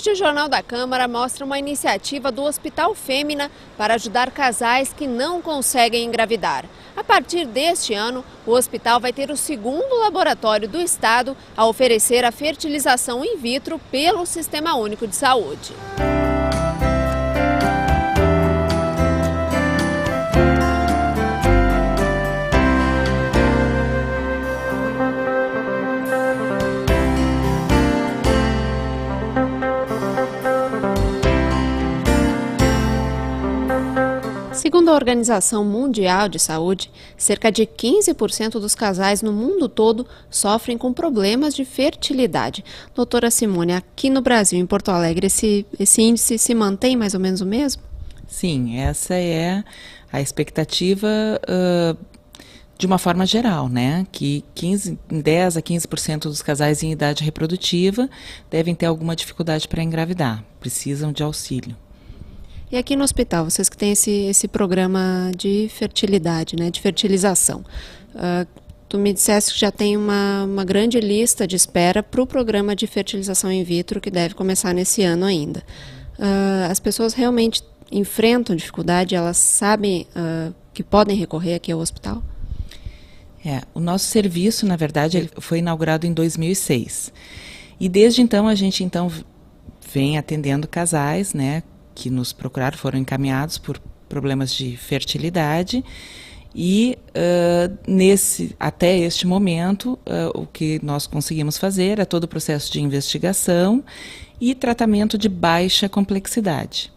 Hoje o Jornal da Câmara mostra uma iniciativa do Hospital Fêmea para ajudar casais que não conseguem engravidar. A partir deste ano, o hospital vai ter o segundo laboratório do estado a oferecer a fertilização in vitro pelo Sistema Único de Saúde. Segundo a Organização Mundial de Saúde, cerca de 15% dos casais no mundo todo sofrem com problemas de fertilidade. Doutora Simone, aqui no Brasil, em Porto Alegre, esse índice se mantém mais ou menos o mesmo? Sim, essa é a expectativa de uma forma geral, né? Que 10 a 15% dos casais em idade reprodutiva devem ter alguma dificuldade para engravidar, precisam de auxílio. E aqui no hospital, vocês que têm esse programa de fertilidade, né, de fertilização, tu me disseste que já tem uma grande lista de espera para o programa de fertilização in vitro que deve começar nesse ano ainda. As pessoas realmente enfrentam dificuldade, elas sabem que podem recorrer aqui ao hospital? O nosso serviço, na verdade, ele foi inaugurado em 2006. E desde então a gente vem atendendo casais, né, que nos procuraram, foram encaminhados por problemas de fertilidade e até este momento o que nós conseguimos fazer é todo o processo de investigação e tratamento de baixa complexidade.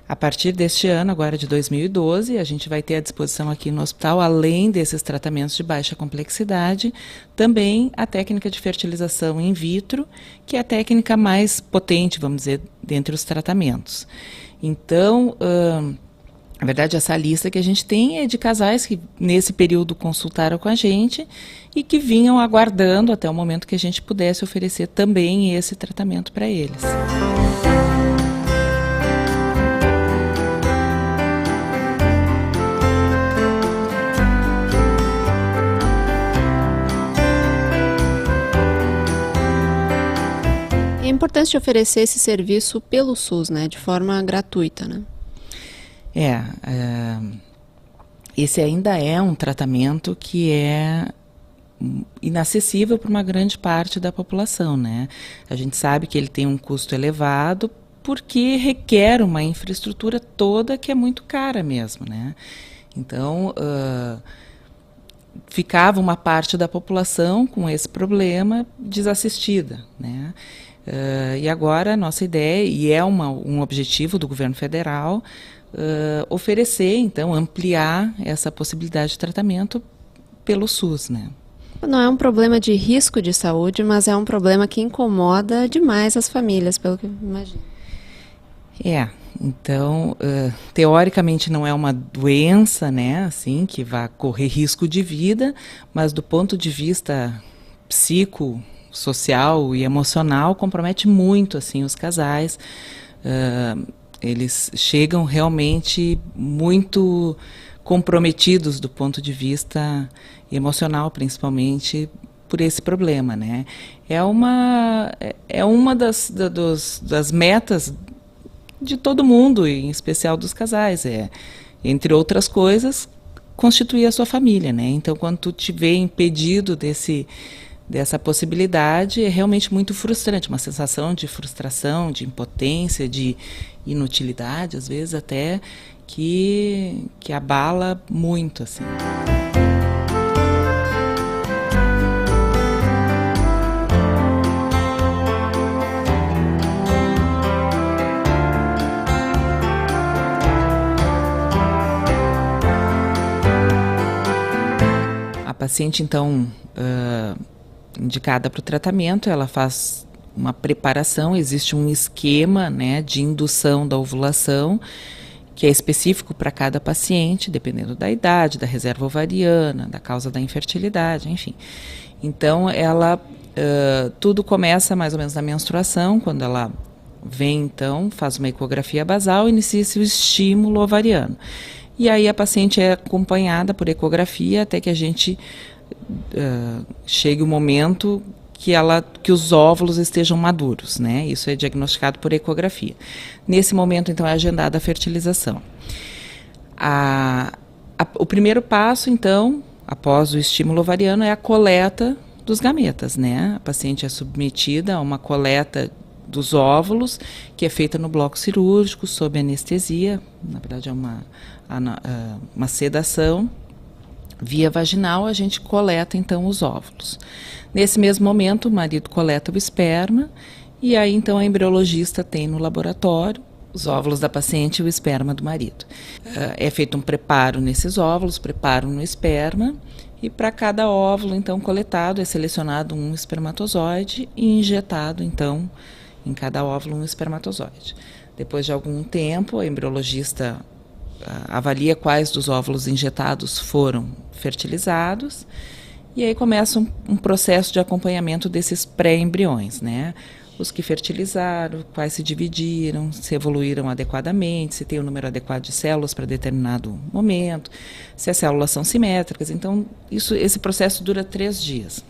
A partir deste ano, agora de 2012, a gente vai ter à disposição aqui no hospital, além desses tratamentos de baixa complexidade, também a técnica de fertilização in vitro, que é a técnica mais potente, vamos dizer, dentre os tratamentos. Então, na verdade, essa lista que a gente tem é de casais que nesse período consultaram com a gente e que vinham aguardando até o momento que a gente pudesse oferecer também esse tratamento para eles. É importante oferecer esse serviço pelo SUS, né, de forma gratuita, né? Esse ainda é um tratamento que é inacessível para uma grande parte da população, né? A gente sabe que ele tem um custo elevado porque requer uma infraestrutura toda que é muito cara mesmo, né? Então, ficava uma parte da população com esse problema desassistida, né? E agora a nossa ideia, e é um objetivo do governo federal, oferecer, então, ampliar essa possibilidade de tratamento pelo SUS, né? Não é um problema de risco de saúde, mas é um problema que incomoda demais as famílias, pelo que eu imagino. Então, teoricamente não é uma doença, né, assim, que vai correr risco de vida, mas do ponto de vista psicossocial e emocional, compromete muito, assim, os casais. Eles chegam realmente muito comprometidos do ponto de vista emocional, principalmente por esse problema, né? É uma das metas de todo mundo, em especial dos casais, entre outras coisas, constituir a sua família, né? Então, quando tu te vê impedido dessa possibilidade, é realmente muito frustrante, uma sensação de frustração, de impotência, de inutilidade, às vezes até, que abala muito, assim. A paciente, então, indicada para o tratamento, ela faz uma preparação, existe um esquema, né, de indução da ovulação, que é específico para cada paciente, dependendo da idade, da reserva ovariana, da causa da infertilidade, enfim. Então, tudo começa mais ou menos na menstruação, quando ela vem, então, faz uma ecografia basal e inicia-se o estímulo ovariano. E aí a paciente é acompanhada por ecografia até que a gente chegue o momento que os óvulos estejam maduros, né? Isso é diagnosticado por ecografia. Nesse momento, então, é agendada a fertilização. O primeiro passo, então, após o estímulo ovariano, é a coleta dos gametas, né? A paciente é submetida a uma coleta dos óvulos, que é feita no bloco cirúrgico, sob anestesia, na verdade é uma sedação. Via vaginal, a gente coleta, então, os óvulos. Nesse mesmo momento, o marido coleta o esperma, e aí, então, a embriologista tem no laboratório os óvulos da paciente e o esperma do marido. É feito um preparo nesses óvulos, preparo no esperma, e para cada óvulo, então, coletado, é selecionado um espermatozoide e injetado, então, em cada óvulo um espermatozoide. Depois de algum tempo, a embriologista avalia quais dos óvulos injetados foram fertilizados, e aí começa um processo de acompanhamento desses pré-embriões, né? Os que fertilizaram, quais se dividiram, se evoluíram adequadamente, se tem o número adequado de células para determinado momento, se as células são simétricas. Então, esse processo dura 3 dias,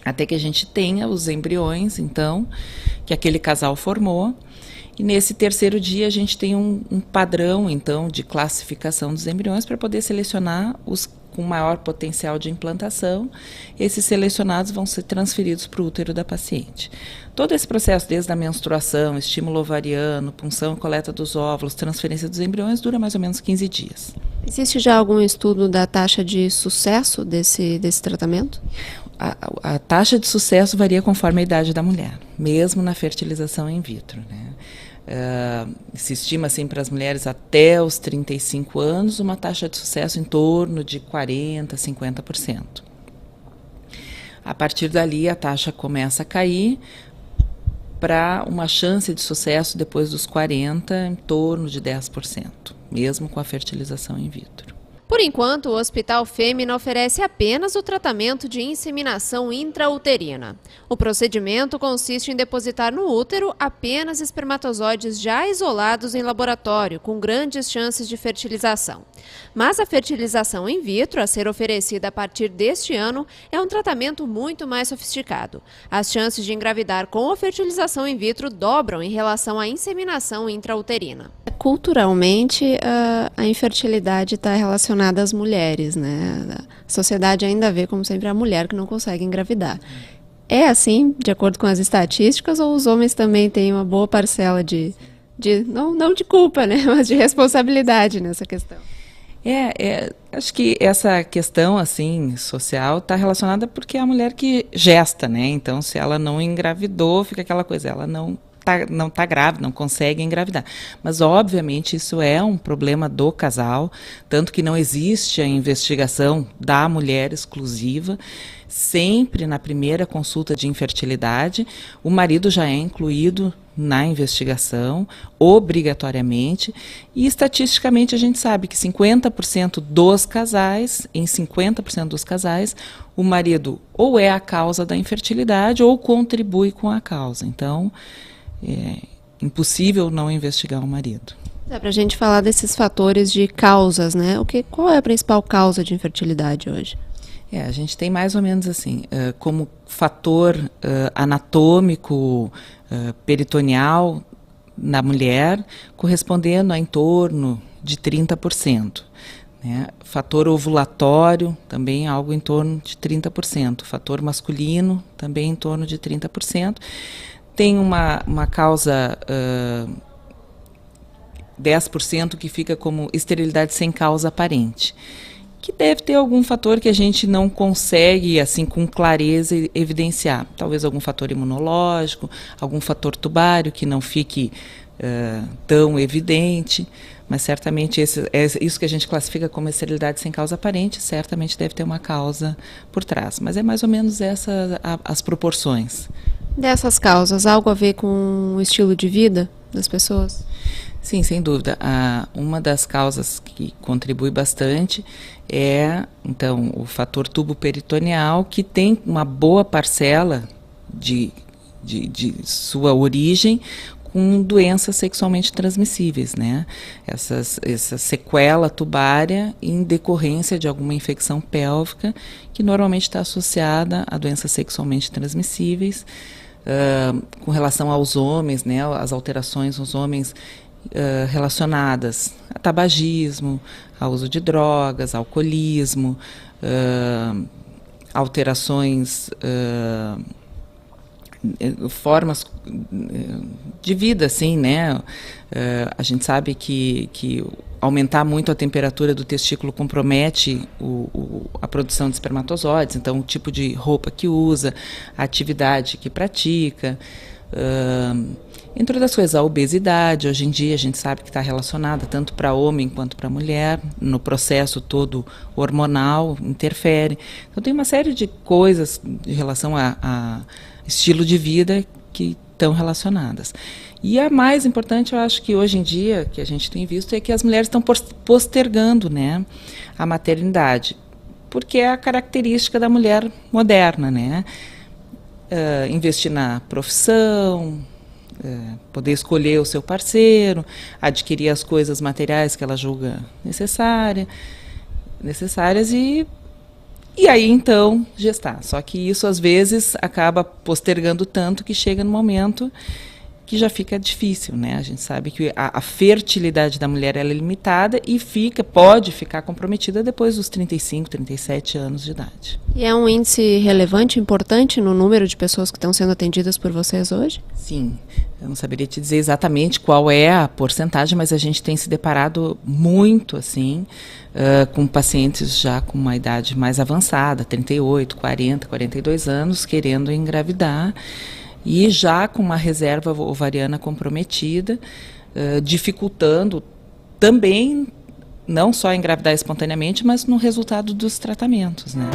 até que a gente tenha os embriões, então, que aquele casal formou. E nesse terceiro dia a gente tem um padrão, então, de classificação dos embriões para poder selecionar os com maior potencial de implantação. Esses selecionados vão ser transferidos para o útero da paciente. Todo esse processo, desde a menstruação, estímulo ovariano, punção e coleta dos óvulos, transferência dos embriões, dura mais ou menos 15 dias. Existe já algum estudo da taxa de sucesso desse tratamento? A taxa de sucesso varia conforme a idade da mulher, mesmo na fertilização in vitro, né? Se estima assim para as mulheres até os 35 anos uma taxa de sucesso em torno de 40%, 50%. A partir dali a taxa começa a cair para uma chance de sucesso depois dos 40 em torno de 10%, mesmo com a fertilização in vitro. Por enquanto, o Hospital Fêmea oferece apenas o tratamento de inseminação intrauterina. O procedimento consiste em depositar no útero apenas espermatozoides já isolados em laboratório, com grandes chances de fertilização. Mas a fertilização in vitro, a ser oferecida a partir deste ano, é um tratamento muito mais sofisticado. As chances de engravidar com a fertilização in vitro dobram em relação à inseminação intrauterina. Culturalmente, a infertilidade está relacionada às mulheres, né? A sociedade ainda vê como sempre a mulher que não consegue engravidar. É assim, de acordo com as estatísticas, ou os homens também têm uma boa parcela não de culpa, né? Mas de responsabilidade nessa questão? Acho que essa questão assim social está relacionada porque é a mulher que gesta, né? Então, se ela não engravidou, fica aquela coisa, ela não está grávida, não consegue engravidar. Mas, obviamente, isso é um problema do casal, tanto que não existe a investigação da mulher exclusiva. Sempre na primeira consulta de infertilidade, o marido já é incluído na investigação, obrigatoriamente, e estatisticamente a gente sabe que 50% dos casais, em 50% dos casais, o marido ou é a causa da infertilidade ou contribui com a causa. Então, é impossível não investigar o marido. Dá para a gente falar desses fatores de causas, né? Qual é a principal causa de infertilidade hoje? A gente tem mais ou menos assim, como fator anatômico, peritoneal na mulher, correspondendo a em torno de 30%. Né? Fator ovulatório, também algo em torno de 30%. Fator masculino, também em torno de 30%. Tem uma causa 10% que fica como esterilidade sem causa aparente, que deve ter algum fator que a gente não consegue, assim, com clareza evidenciar. Talvez algum fator imunológico, algum fator tubário que não fique tão evidente, mas certamente isso que a gente classifica como esterilidade sem causa aparente, certamente deve ter uma causa por trás. Mas é mais ou menos as proporções. Dessas causas, algo a ver com o estilo de vida das pessoas? Sim, sem dúvida. Uma das causas que contribui bastante é, então, o fator tubo peritoneal, que tem uma boa parcela de sua origem com doenças sexualmente transmissíveis, né? Essa sequela tubária em decorrência de alguma infecção pélvica que normalmente está associada a doenças sexualmente transmissíveis. Com relação aos homens, né? As alterações nos homens relacionadas a tabagismo, ao uso de drogas, alcoolismo, alterações, formas de vida, assim, né? A gente sabe que aumentar muito a temperatura do testículo compromete a produção de espermatozoides, então o tipo de roupa que usa, a atividade que pratica, entre outras coisas, a obesidade, hoje em dia a gente sabe que está relacionada tanto para homem quanto para mulher, no processo todo hormonal, interfere. Então tem uma série de coisas em relação a estilo de vida que estão relacionadas. E a mais importante, eu acho que hoje em dia, que a gente tem visto, é que as mulheres estão postergando, né, a maternidade, porque é a característica da mulher moderna, né? Investir na profissão, poder escolher o seu parceiro, adquirir as coisas materiais que ela julga necessárias e aí então gestar. Só que isso às vezes acaba postergando tanto que chega no momento que já fica difícil, né? A gente sabe que a fertilidade da mulher ela é limitada e pode ficar comprometida depois dos 35, 37 anos de idade. E é um índice relevante, importante no número de pessoas que estão sendo atendidas por vocês hoje? Sim, eu não saberia te dizer exatamente qual é a porcentagem, mas a gente tem se deparado muito, assim, com pacientes já com uma idade mais avançada, 38, 40, 42 anos, querendo engravidar, e já com uma reserva ovariana comprometida, dificultando também, não só engravidar espontaneamente, mas no resultado dos tratamentos, né?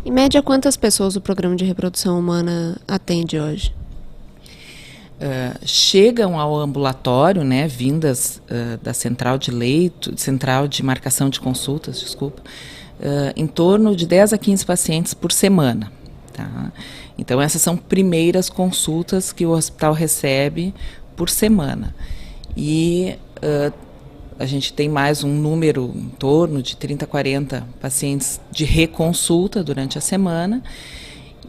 Em média, quantas pessoas o programa de reprodução humana atende hoje? Chegam ao ambulatório, né, vindas da central de marcação de consultas, desculpa, em torno de 10 a 15 pacientes por semana. Tá? Então, essas são primeiras consultas que o hospital recebe por semana. E a gente tem mais um número em torno de 30 a 40 pacientes de reconsulta durante a semana.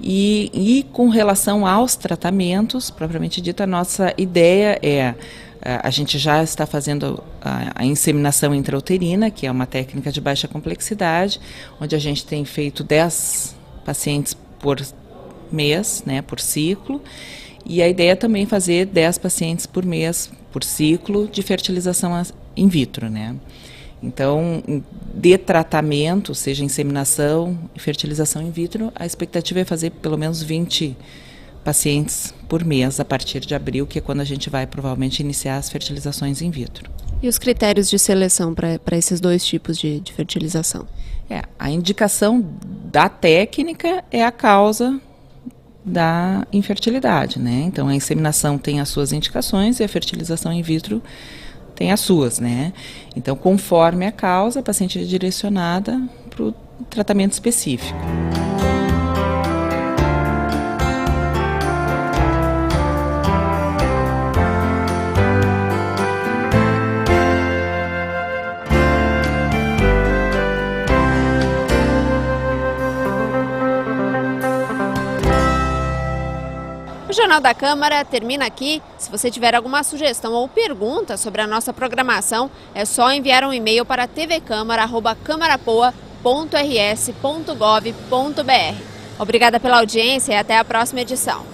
E com relação aos tratamentos, propriamente dito, a nossa ideia a gente já está fazendo a inseminação intrauterina, que é uma técnica de baixa complexidade, onde a gente tem feito 10 pacientes por mês, né, por ciclo, e a ideia é também fazer 10 pacientes por mês, por ciclo, de fertilização in vitro, né. Então, de tratamento, seja inseminação e fertilização in vitro, a expectativa é fazer pelo menos 20 pacientes por mês a partir de abril, que é quando a gente vai provavelmente iniciar as fertilizações in vitro. E os critérios de seleção para esses dois tipos de fertilização? A indicação da técnica é a causa da infertilidade, né? Então, a inseminação tem as suas indicações e a fertilização in vitro tem as suas, né? Então, conforme a causa, a paciente é direcionada para o tratamento específico. O Jornal da Câmara termina aqui. Se você tiver alguma sugestão ou pergunta sobre a nossa programação, é só enviar um e-mail para tvcamara@camarapoa.rs.gov.br. Obrigada pela audiência e até a próxima edição.